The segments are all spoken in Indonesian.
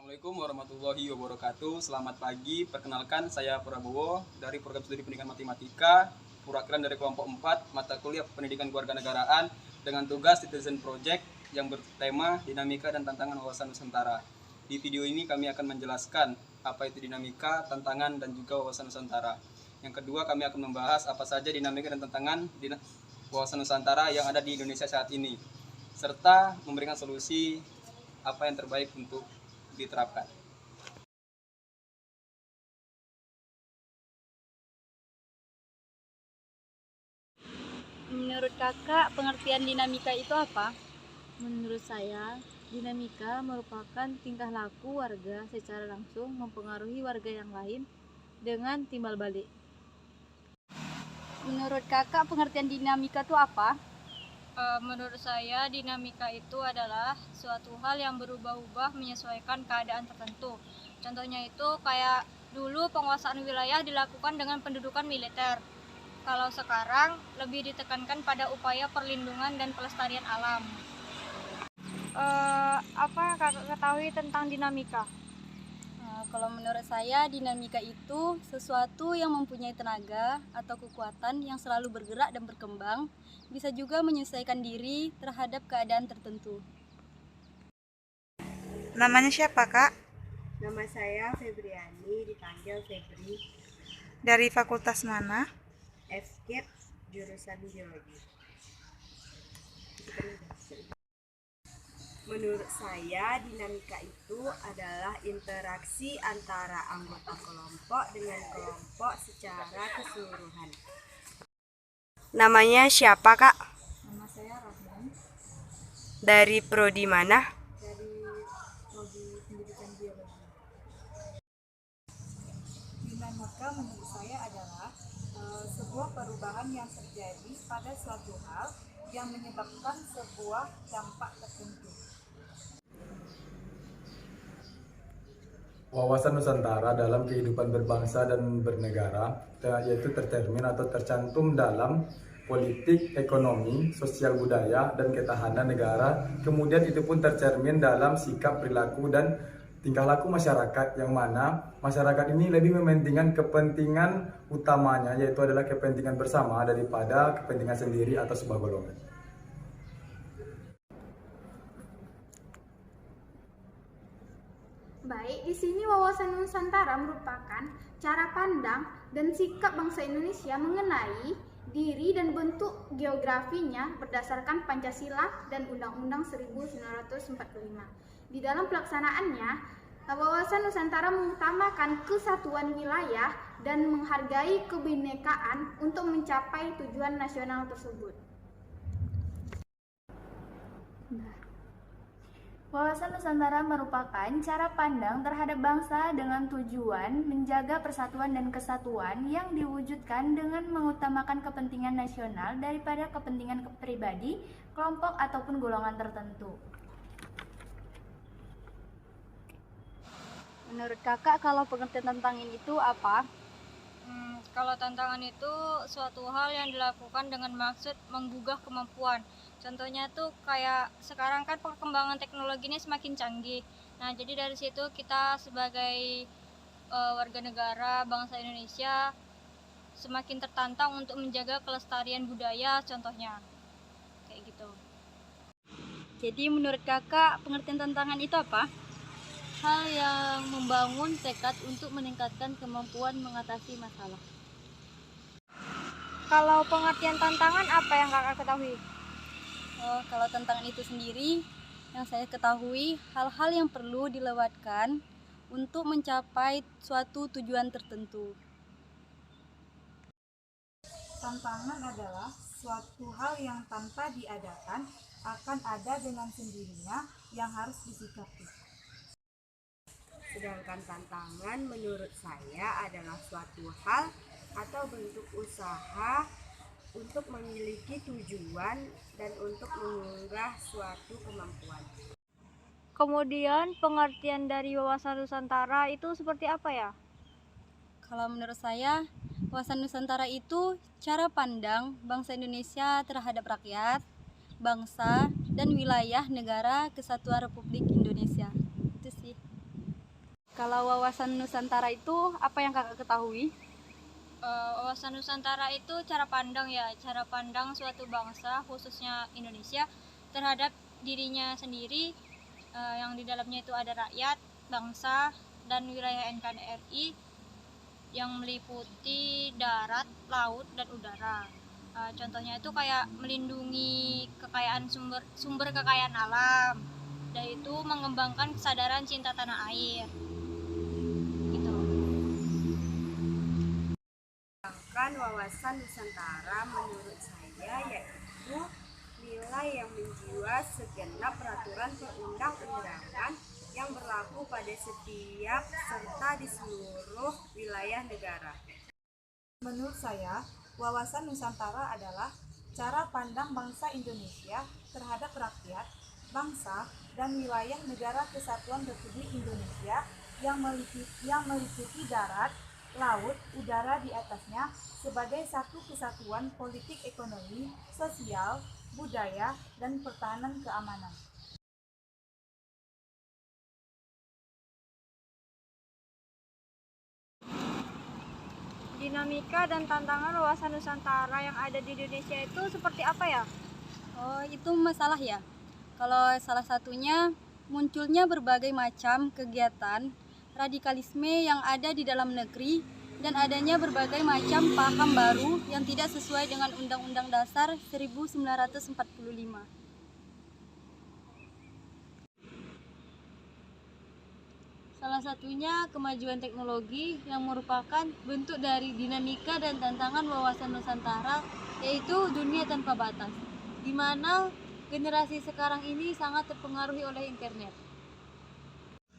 Assalamualaikum warahmatullahi wabarakatuh. Selamat pagi, perkenalkan saya Prabowo dari Program Studi Pendidikan Matematika, perwakilan dari kelompok 4 mata kuliah Pendidikan Kewarganegaraan dengan tugas Citizen Project yang bertema dinamika dan tantangan wawasan Nusantara. Di video ini kami akan menjelaskan apa itu dinamika, tantangan, dan juga wawasan Nusantara. Yang kedua, kami akan membahas apa saja dinamika dan tantangan wawasan Nusantara yang ada di Indonesia saat ini, serta memberikan solusi apa yang terbaik untuk diterapkan. Menurut kakak, pengertian dinamika itu apa? Menurut saya, dinamika merupakan tingkah laku warga secara langsung mempengaruhi warga yang lain dengan timbal balik. Menurut kakak, pengertian dinamika itu apa? Menurut saya, dinamika itu adalah suatu hal yang berubah-ubah menyesuaikan keadaan tertentu. Contohnya itu kayak dulu penguasaan wilayah dilakukan dengan pendudukan militer. Kalau sekarang lebih ditekankan pada upaya perlindungan dan pelestarian alam. Apa yang kakak ketahui tentang dinamika? Kalau menurut saya, dinamika itu sesuatu yang mempunyai tenaga atau kekuatan yang selalu bergerak dan berkembang, bisa juga menyesuaikan diri terhadap keadaan tertentu. Namanya siapa, Kak? Nama saya Febriani, dipanggil Febri. Dari fakultas mana? FKIP, jurusan Geologi. Menurut saya, dinamika itu adalah interaksi antara anggota kelompok dengan kelompok secara keseluruhan. Namanya siapa, Kak? Nama saya Rahman, Dari prodi mana? dari prodi pendidikan biologi. Dinamika menurut saya adalah sebuah perubahan yang terjadi pada suatu hal yang menyebabkan sebuah dampak tertentu. Wawasan Nusantara dalam kehidupan berbangsa dan bernegara, yaitu tercermin atau tercantum dalam politik, ekonomi, sosial budaya, dan ketahanan negara. Kemudian itu pun tercermin dalam sikap, perilaku, dan tingkah laku masyarakat, yang mana masyarakat ini lebih mementingkan kepentingan utamanya, yaitu adalah kepentingan bersama daripada kepentingan sendiri atau sebuah golongan. Baik, di sini wawasan Nusantara merupakan cara pandang dan sikap bangsa Indonesia mengenai diri dan bentuk geografinya berdasarkan Pancasila dan Undang-Undang 1945. Di dalam pelaksanaannya, wawasan Nusantara mengutamakan kesatuan wilayah dan menghargai kebinekaan untuk mencapai tujuan nasional tersebut. Wawasan Nusantara merupakan cara pandang terhadap bangsa dengan tujuan menjaga persatuan dan kesatuan yang diwujudkan dengan mengutamakan kepentingan nasional daripada kepentingan pribadi, kelompok, ataupun golongan tertentu. Menurut kakak, kalau pengertian tentang ini itu apa? Kalau tantangan itu suatu hal yang dilakukan dengan maksud menggugah kemampuan. Contohnya tuh kayak sekarang kan perkembangan teknologi ini semakin canggih. Nah, jadi dari situ kita sebagai warga negara bangsa Indonesia semakin tertantang untuk menjaga kelestarian budaya contohnya. Kayak gitu. Jadi menurut kakak, pengertian tantangan itu apa? Hal yang membangun tekad untuk meningkatkan kemampuan mengatasi masalah. Kalau pengertian tantangan apa yang kakak ketahui? Kalau tantangan itu sendiri, yang saya ketahui, hal-hal yang perlu dilewatkan untuk mencapai suatu tujuan tertentu. Tantangan adalah suatu hal yang tanpa diadakan akan ada dengan sendirinya yang harus disikapi. Sedangkan tantangan menurut saya adalah suatu hal atau bentuk usaha untuk memiliki tujuan dan untuk mengunggah suatu kemampuan. Kemudian pengertian dari wawasan Nusantara itu seperti apa ya? Kalau menurut saya, wawasan Nusantara itu cara pandang bangsa Indonesia terhadap rakyat, bangsa, dan wilayah negara Kesatuan Republik Indonesia. Itu sih. Kalau wawasan Nusantara itu apa yang kakak ketahui? Wawasan Nusantara itu cara pandang ya, cara pandang suatu bangsa khususnya Indonesia terhadap dirinya sendiri, yang di dalamnya itu ada rakyat, bangsa, dan wilayah NKRI yang meliputi darat, laut, dan udara. Contohnya itu kayak melindungi kekayaan sumber kekayaan alam, dan itu mengembangkan kesadaran cinta tanah air. Gitu. Sedangkan wawasan Nusantara menurut saya yaitu nilai yang menjiwa segenap peraturan perundang-undangan yang berlaku pada setiap serta di seluruh wilayah negara. Menurut saya, wawasan Nusantara adalah cara pandang bangsa Indonesia terhadap rakyat, bangsa, dan wilayah negara kesatuan Republik Indonesia yang meliputi darat, laut, udara di atasnya sebagai satu kesatuan politik ekonomi, sosial, budaya, dan pertahanan keamanan. Dinamika dan tantangan wawasan Nusantara yang ada di Indonesia itu seperti apa ya? Oh, itu masalah ya. Kalau salah satunya munculnya berbagai macam kegiatan radikalisme yang ada di dalam negeri dan adanya berbagai macam paham baru yang tidak sesuai dengan Undang-Undang Dasar 1945. Salah satunya kemajuan teknologi yang merupakan bentuk dari dinamika dan tantangan wawasan Nusantara, yaitu dunia tanpa batas, di mana generasi sekarang ini sangat terpengaruhi oleh internet.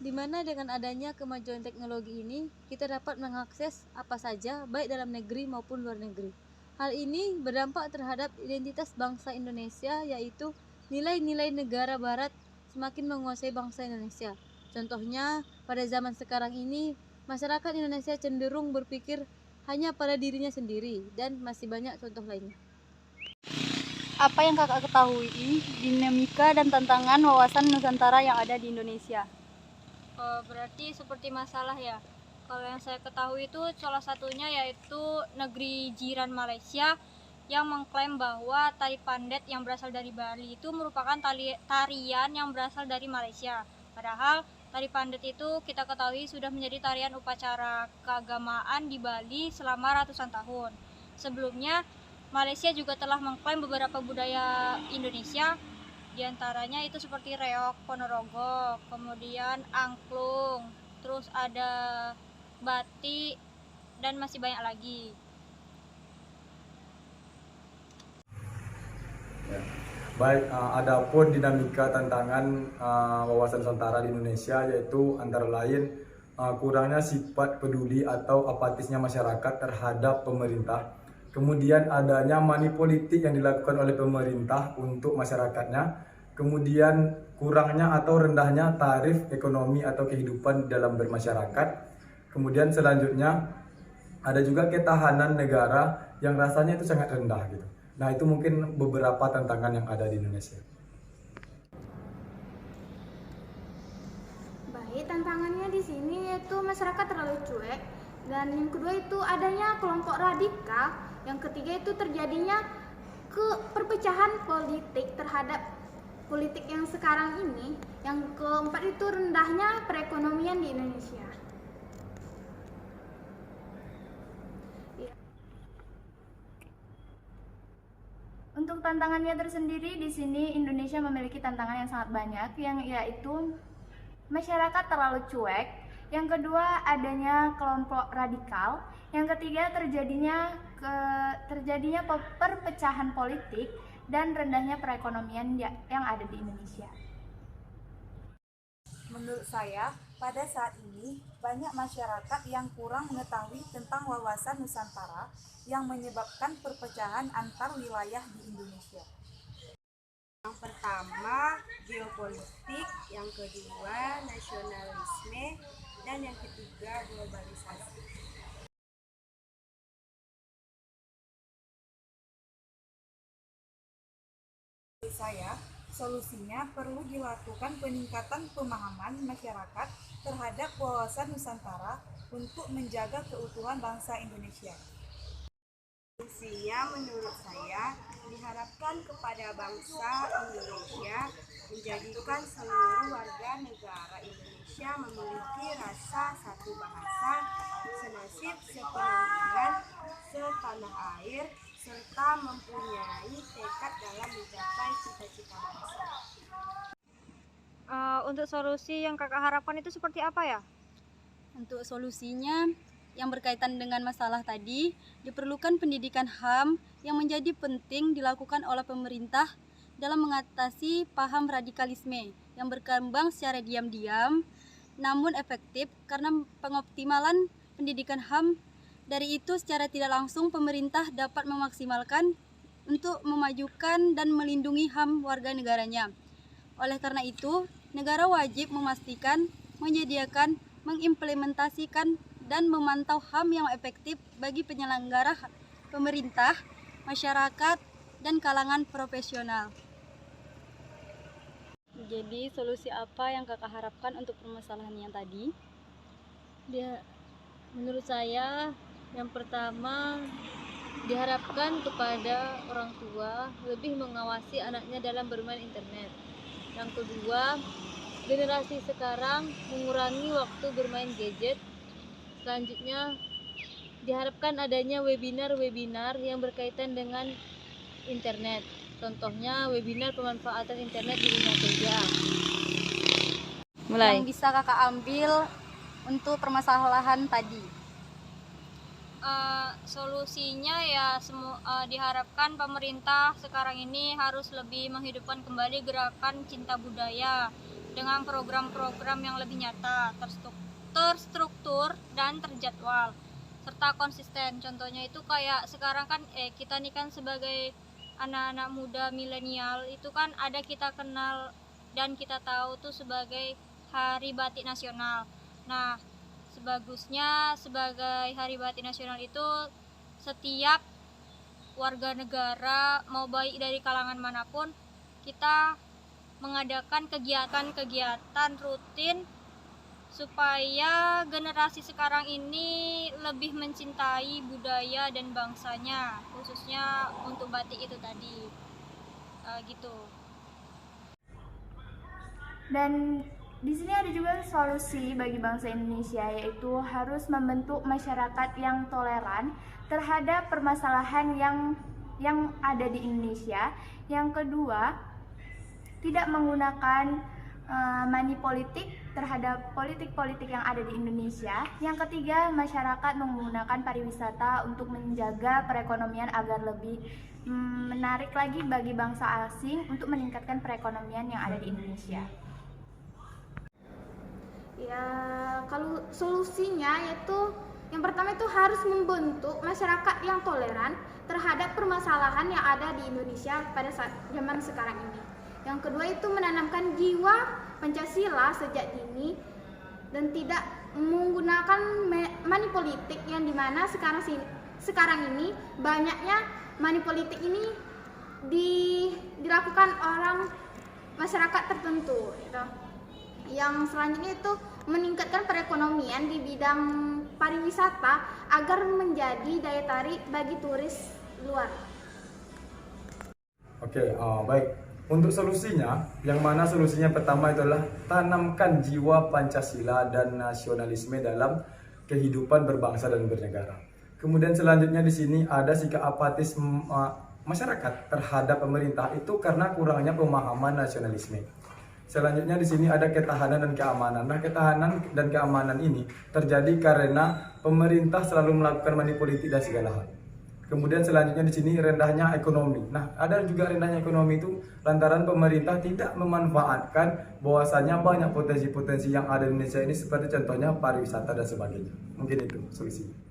Di mana dengan adanya kemajuan teknologi ini, kita dapat mengakses apa saja, baik dalam negeri maupun luar negeri. Hal ini berdampak terhadap identitas bangsa Indonesia, yaitu nilai-nilai negara barat semakin menguasai bangsa Indonesia. Contohnya, pada zaman sekarang ini, masyarakat Indonesia cenderung berpikir hanya pada dirinya sendiri, dan masih banyak contoh lainnya. Apa yang kakak ketahui dinamika dan tantangan wawasan Nusantara yang ada di Indonesia? Berarti seperti masalah ya. Kalau yang saya ketahui itu salah satunya yaitu negeri jiran Malaysia yang mengklaim bahwa tari pandet yang berasal dari Bali itu merupakan tarian yang berasal dari Malaysia. Padahal tari pandet itu kita ketahui sudah menjadi tarian upacara keagamaan di Bali selama ratusan tahun. Sebelumnya, Malaysia juga telah mengklaim beberapa budaya Indonesia, diantaranya itu seperti reok Ponorogo, kemudian angklung, terus ada batik, dan masih banyak lagi. Baik, adapun dinamika tantangan wawasan Nusantara di Indonesia yaitu antara lain kurangnya sifat peduli atau apatisnya masyarakat terhadap pemerintah. Kemudian adanya money politik yang dilakukan oleh pemerintah untuk masyarakatnya. Kemudian kurangnya atau rendahnya tarif ekonomi atau kehidupan dalam bermasyarakat. Kemudian selanjutnya ada juga ketahanan negara yang rasanya itu sangat rendah gitu. Nah, itu mungkin beberapa tantangan yang ada di Indonesia. Baik, tantangannya di sini yaitu masyarakat terlalu cuek, dan yang kedua itu adanya kelompok radikal, yang ketiga itu terjadinya perpecahan politik terhadap politik yang sekarang ini, yang keempat itu rendahnya perekonomian di Indonesia. Untuk tantangannya tersendiri, di sini Indonesia memiliki tantangan yang sangat banyak, yang yaitu masyarakat terlalu cuek, yang kedua adanya kelompok radikal, yang ketiga terjadinya perpecahan politik, dan rendahnya perekonomian yang ada di Indonesia. Menurut saya, pada saat ini banyak masyarakat yang kurang mengetahui tentang wawasan Nusantara yang menyebabkan perpecahan antar wilayah di Indonesia. Yang pertama, geopolitik, yang kedua, nasionalisme, dan yang ketiga, globalisasi. Menurut saya, Solusinya perlu dilakukan peningkatan pemahaman masyarakat terhadap wawasan Nusantara untuk menjaga keutuhan bangsa Indonesia. Solusinya menurut saya diharapkan kepada bangsa Indonesia menjadikan seluruh warga negara Indonesia memiliki rasa satu bahasa, senasib, sepenanggungan, setanah air, serta mempunyai tekad dalam mencapai cita-cita bangsa. Untuk solusi yang kakak harapkan itu seperti apa ya? Untuk solusinya yang berkaitan dengan masalah tadi, diperlukan pendidikan HAM yang menjadi penting dilakukan oleh pemerintah dalam mengatasi paham radikalisme yang berkembang secara diam-diam namun efektif karena pengoptimalan pendidikan HAM. Dari itu secara tidak langsung pemerintah dapat memaksimalkan untuk memajukan dan melindungi HAM warga negaranya. Oleh karena itu, negara wajib memastikan, menyediakan, mengimplementasikan dan memantau HAM yang efektif bagi penyelenggara pemerintah, masyarakat, dan kalangan profesional. Jadi solusi apa yang kakak harapkan untuk permasalahan yang tadi? Menurut saya, yang pertama diharapkan kepada orang tua lebih mengawasi anaknya dalam bermain internet. Yang kedua, generasi sekarang mengurangi waktu bermain gadget. Selanjutnya, diharapkan adanya webinar-webinar yang berkaitan dengan internet. Contohnya, webinar pemanfaatan internet di dunia kerja. Yang bisa kakak ambil untuk permasalahan tadi? Solusinya ya diharapkan pemerintah sekarang ini harus lebih menghidupkan kembali gerakan cinta budaya dengan program-program yang lebih nyata, terstruktur dan terjadwal serta konsisten. Contohnya itu kayak sekarang kan kita nih kan sebagai anak-anak muda milenial itu kan ada kita kenal dan kita tahu tuh sebagai Hari Batik Nasional. Nah, sebagusnya sebagai Hari Batik Nasional itu setiap warga negara mau baik dari kalangan manapun kita mengadakan kegiatan-kegiatan rutin supaya generasi sekarang ini lebih mencintai budaya dan bangsanya, khususnya untuk batik itu tadi, gitu. Dan di sini ada juga solusi bagi bangsa Indonesia, yaitu harus membentuk masyarakat yang toleran terhadap permasalahan yang ada di Indonesia. Yang kedua, tidak menggunakan money politik terhadap politik-politik yang ada di Indonesia. Yang ketiga, masyarakat menggunakan pariwisata untuk menjaga perekonomian agar lebih menarik lagi bagi bangsa asing untuk meningkatkan perekonomian yang ada di Indonesia. Ya, kalau solusinya yaitu yang pertama itu harus membentuk masyarakat yang toleran terhadap permasalahan yang ada di Indonesia pada saat zaman sekarang ini. Yang kedua itu menanamkan jiwa Pancasila sejak dini dan tidak menggunakan money politik yang dimana sekarang ini banyaknya money politik ini dilakukan orang masyarakat tertentu gitu. Yang selanjutnya itu meningkatkan perekonomian di bidang pariwisata agar menjadi daya tarik bagi turis luar. Oke, baik. Untuk solusinya, yang mana solusinya pertama adalah tanamkan jiwa Pancasila dan nasionalisme dalam kehidupan berbangsa dan bernegara. Kemudian selanjutnya di sini ada sikap apatis masyarakat terhadap pemerintah itu karena kurangnya pemahaman nasionalisme. Selanjutnya di sini ada ketahanan dan keamanan. Nah, ketahanan dan keamanan ini terjadi karena pemerintah selalu melakukan manipulasi dan segala hal. Kemudian selanjutnya di sini rendahnya ekonomi. Nah, ada juga rendahnya ekonomi itu lantaran pemerintah tidak memanfaatkan bahwasanya banyak potensi-potensi yang ada di Indonesia ini seperti contohnya pariwisata dan sebagainya. Mungkin itu solusinya.